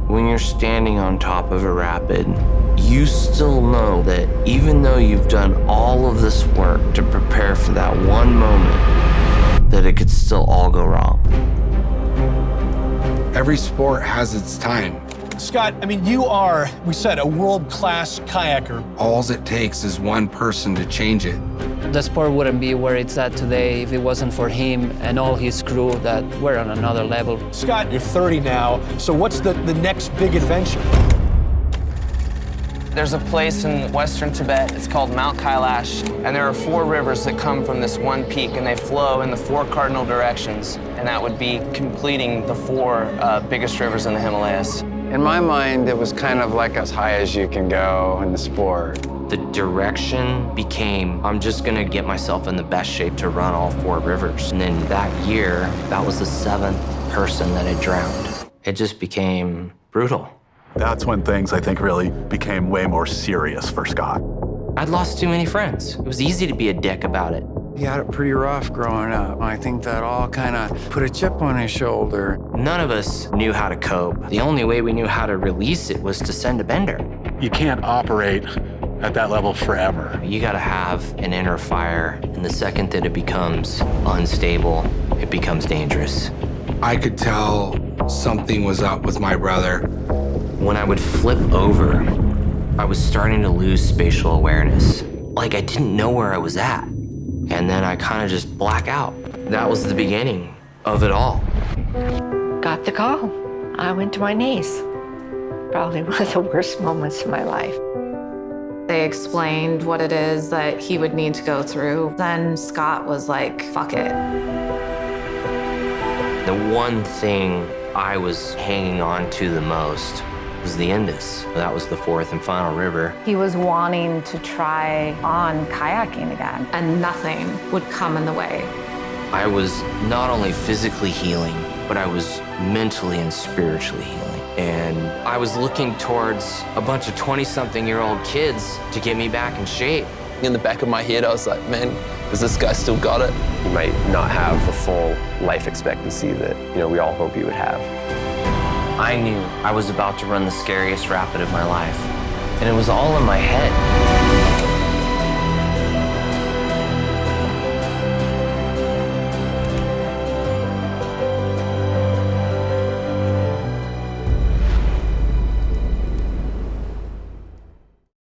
When you're standing on top of a rapid, you still know that even though you've done all of this work to prepare for that one moment, that it could still all go wrong. Every sport has its time. Scott, I mean, you are, we said, a world-class kayaker. All it takes is one person to change it. The sport wouldn't be where it's at today if it wasn't for him and all his crew that were on another level. Scott, you're 30 now, so what's the next big adventure? There's a place in western Tibet, it's called Mount Kailash, and there are 4 rivers that come from this one peak, and they flow in the 4 cardinal directions, and that would be completing the 4 biggest rivers in the Himalayas. In my mind, it was kind of like as high as you can go in the sport. The direction became, I'm just gonna get myself in the best shape to run all 4 rivers. And then that year, that was the 7th person that had drowned. It just became brutal. That's when things, I think, really became way more serious for Scott. I'd lost too many friends. It was easy to be a dick about it. He had it pretty rough growing up. I think that all kind of put a chip on his shoulder. None of us knew how to cope. The only way we knew how to release it was to send a bender. You can't operate at that level forever. You gotta have an inner fire, and the second that it becomes unstable, it becomes dangerous. I could tell something was up with my brother. When I would flip over, I was starting to lose spatial awareness. Like I didn't know where I was at. And then I kind of just black out. That was the beginning of it all. Got the call. I went to my knees. Probably one of the worst moments of my life. They explained what it is that he would need to go through. Then Scott was like, fuck it. The one thing I was hanging on to the most was the Indus. That was the 4th and final river. He was wanting to try on kayaking again, and nothing would come in the way. I was not only physically healing, but I was mentally and spiritually healing. And I was looking towards a bunch of 20-something-year-old kids to get me back in shape. In the back of my head, I was like, man, has this guy still got it? He might not have the full life expectancy that, we all hope he would have. I knew I was about to run the scariest rapid of my life, and it was all in my head.